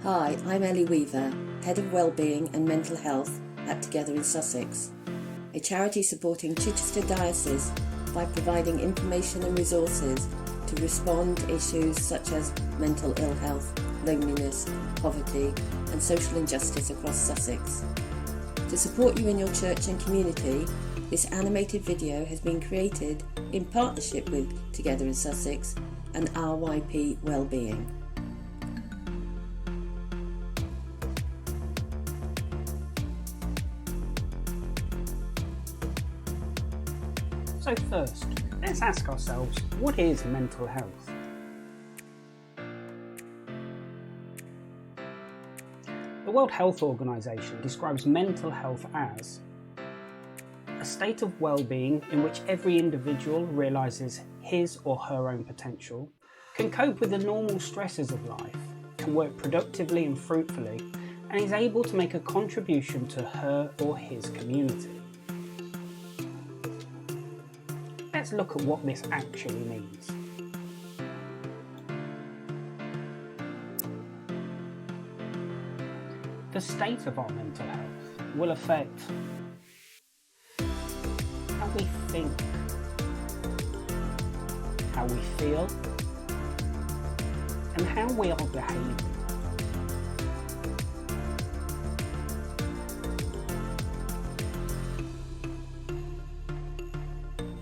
Hi, I'm Ellie Weaver, Head of Wellbeing and Mental Health at Together in Sussex, a charity supporting Chichester Diocese by providing information and resources to respond to issues such as mental ill health, loneliness, poverty and social injustice across Sussex. To support you in your church and community, this animated video has been created in partnership with Together in Sussex and RYP Wellbeing. So first, let's ask ourselves, what is mental health? The World Health Organization describes mental health as a state of well-being in which every individual realizes his or her own potential, can cope with the normal stresses of life, can work productively and fruitfully, and is able to make a contribution to her or his community. Let's look at what this actually means. The state of our mental health will affect how we think, how we feel, and how we are behaving.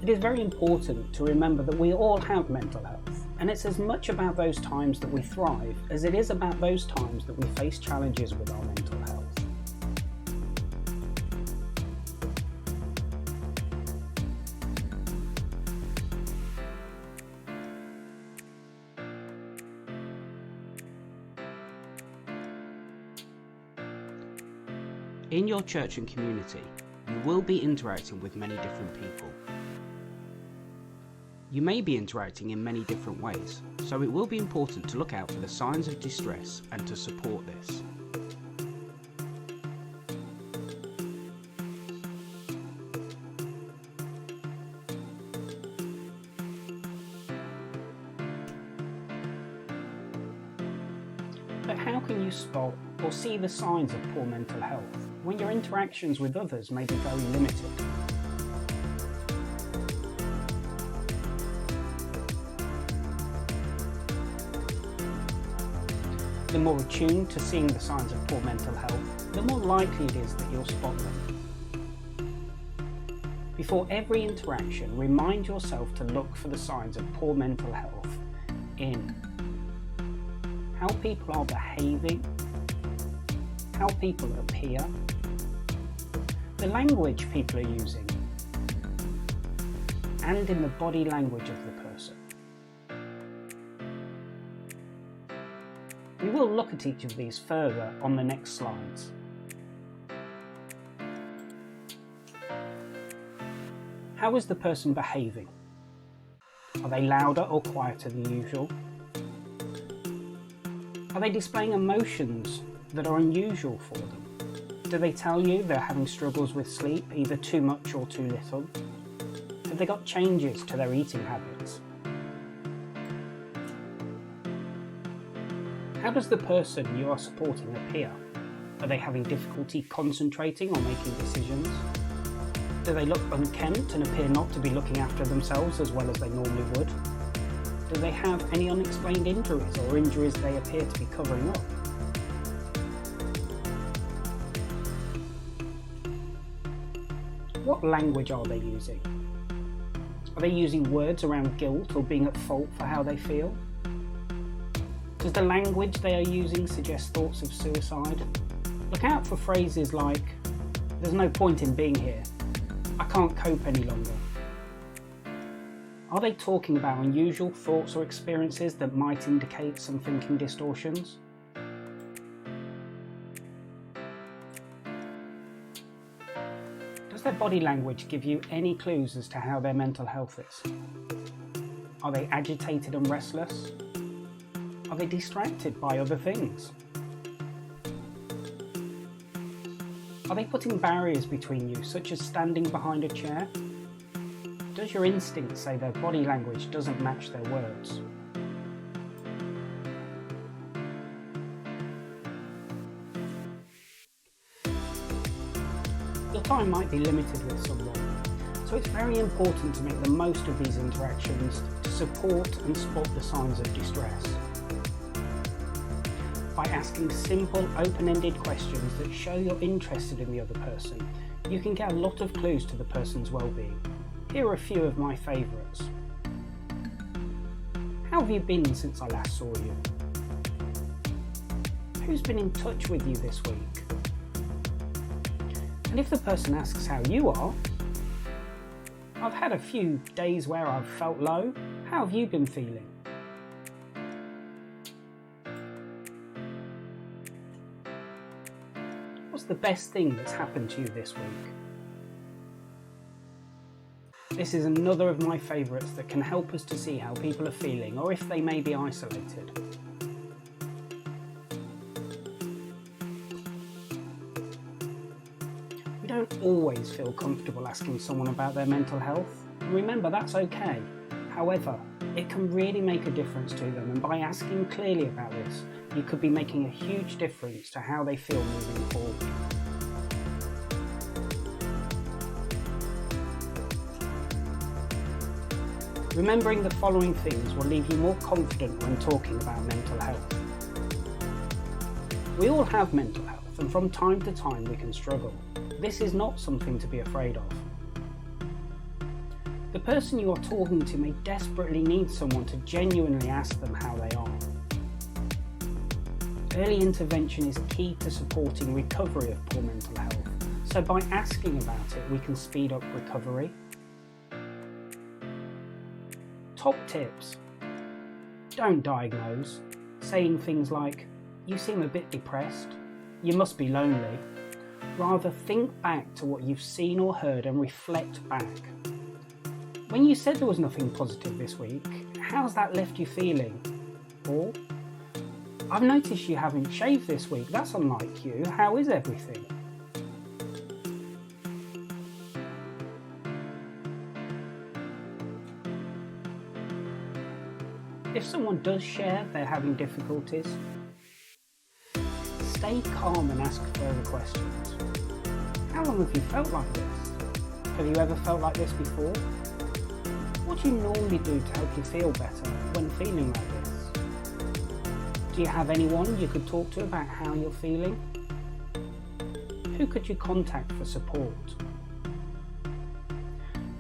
It is very important to remember that we all have mental health, and it's as much about those times that we thrive as it is about those times that we face challenges with our mental health. In your church and community, you will be interacting with many different people. You may be interacting in many different ways, so it will be important to look out for the signs of distress and to support this. But how can you spot or see the signs of poor mental health when your interactions with others may be very limited? The more attuned to seeing the signs of poor mental health, the more likely it is that you'll spot them. Before every interaction, remind yourself to look for the signs of poor mental health in how people are behaving, how people appear, the language people are using, and in the body language of the person. We will look at each of these further on the next slides. How is the person behaving? Are they louder or quieter than usual? Are they displaying emotions that are unusual for them? Do they tell you they're having struggles with sleep, either too much or too little? Have they got changes to their eating habits? How does the person you are supporting appear? Are they having difficulty concentrating or making decisions? Do they look unkempt and appear not to be looking after themselves as well as they normally would? Do they have any unexplained injuries or injuries they appear to be covering up? What language are they using? Are they using words around guilt or being at fault for how they feel? Does the language they are using suggest thoughts of suicide? Look out for phrases like, "There's no point in being here," "I can't cope any longer." Are they talking about unusual thoughts or experiences that might indicate some thinking distortions? Does their body language give you any clues as to how their mental health is? Are they agitated and restless? Are they distracted by other things? Are they putting barriers between you, such as standing behind a chair? Does your instinct say their body language doesn't match their words? time might be limited with someone, so it's very important to make the most of these interactions to support and spot the signs of distress. By asking simple, open-ended questions that show you're interested in the other person, you can get a lot of clues to the person's well-being. Here are a few of my favourites. How have you been since I last saw you? Who's been in touch with you this week? And if the person asks how you are, I've had a few days where I've felt low. How have you been feeling? What's the best thing that's happened to you this week? This is another of my favourites that can help us to see how people are feeling or if they may be isolated. We don't always feel comfortable asking someone about their mental health. Remember, that's okay. However, it can really make a difference to them, and by asking clearly about this, you could be making a huge difference to how they feel moving forward. Remembering the following things will leave you more confident when talking about mental health. We all have mental health, and from time to time we can struggle. This is not something to be afraid of. The person you are talking to may desperately need someone to genuinely ask them how they are. Early intervention is key to supporting recovery of poor mental health, so by asking about it we can speed up recovery. Top tips. Don't diagnose, saying things like, "You seem a bit depressed," "You must be lonely." Rather, think back to what you've seen or heard and reflect back. When you said there was nothing positive this week, how's that left you feeling? Or, "I've noticed you haven't shaved this week, that's unlike you, how is everything?" If someone does share they're having difficulties, stay calm and ask further questions. How long have you felt like this? Have you ever felt like this before? What do you normally do to help you feel better when feeling like this? Do you have anyone you could talk to about how you're feeling? Who could you contact for support?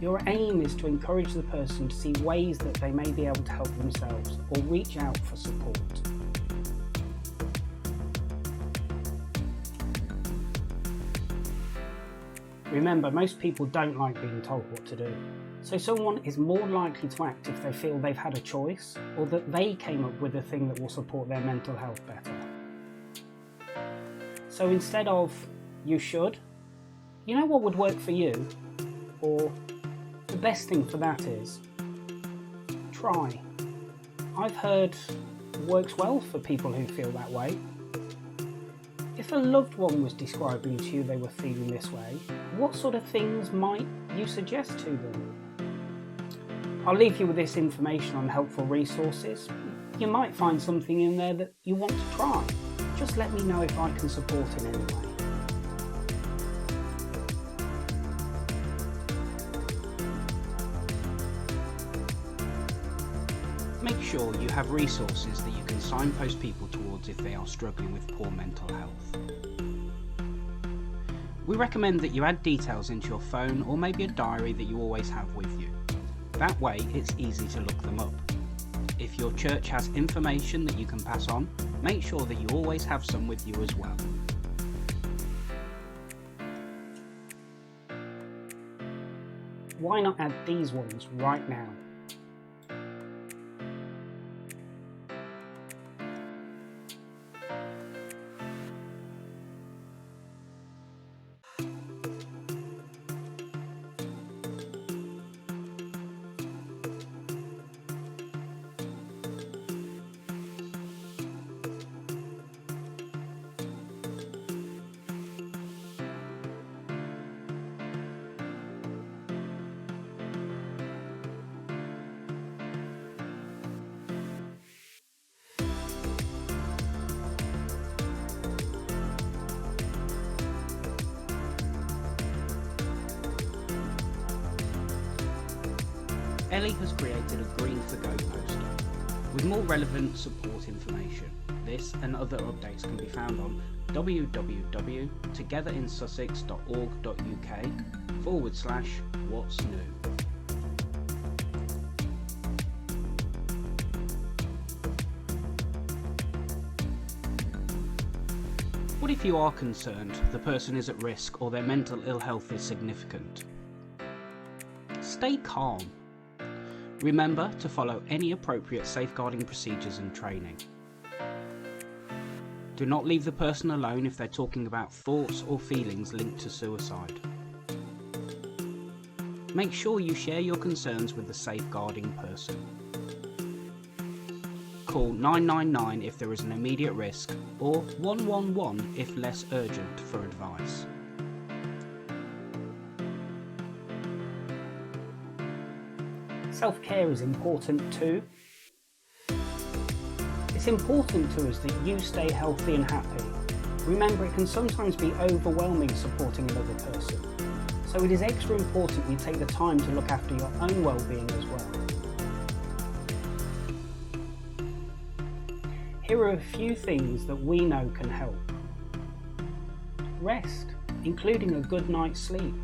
Your aim is to encourage the person to see ways that they may be able to help themselves or reach out for support. Remember, most people don't like being told what to do, so someone is more likely to act if they feel they've had a choice or that they came up with a thing that will support their mental health better. So instead of, "You should," "You know what would work for you?" or "The best thing for that is," try. I've heard it works well for people who feel that way. If a loved one was describing to you they were feeling this way, what sort of things might you suggest to them? I'll leave you with this information on helpful resources. You might find something in there that you want to try. Just let me know if I can support in any way. Make sure you have resources that you can signpost people towards if they are struggling with poor mental health. We recommend that you add details into your phone or maybe a diary that you always have with you. That way it's easy to look them up. If your church has information that you can pass on, make sure that you always have some with you as well. Why not add these ones right now? Ellie has created a Green for Go poster with more relevant support information. This and other updates can be found on www.togetherinsussex.org.uk/what's new. What if you are concerned the person is at risk or their mental ill health is significant? Stay calm. Remember to follow any appropriate safeguarding procedures and training. Do not leave the person alone if they're talking about thoughts or feelings linked to suicide. Make sure you share your concerns with the safeguarding person. Call 999 if there is an immediate risk, or 111 if less urgent for advice. Self-care is important too. It's important to us that you stay healthy and happy. Remember, it can sometimes be overwhelming supporting another person, so it is extra important you take the time to look after your own well-being as well. Here are a few things that we know can help. Rest, including a good night's sleep.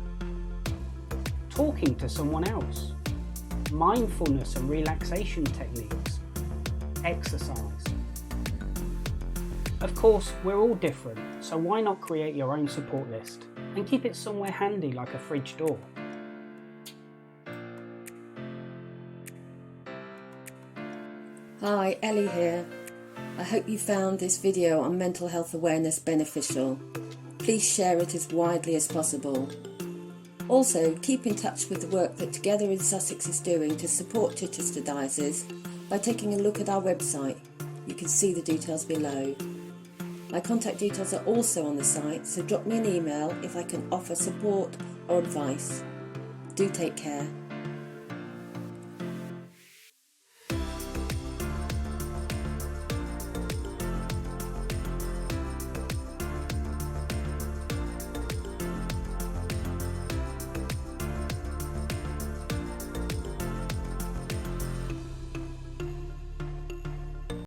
Talking to someone else. Mindfulness and relaxation techniques. Exercise. Of course, we're all different, so why not create your own support list and keep it somewhere handy like a fridge door? Hi, Ellie here. I hope you found this video on mental health awareness beneficial. Please share it as widely as possible. Also, keep in touch with the work that Together in Sussex is doing to support Chichester Diocese by taking a look at our website. You can see the details below. My contact details are also on the site, so drop me an email if I can offer support or advice. Do take care.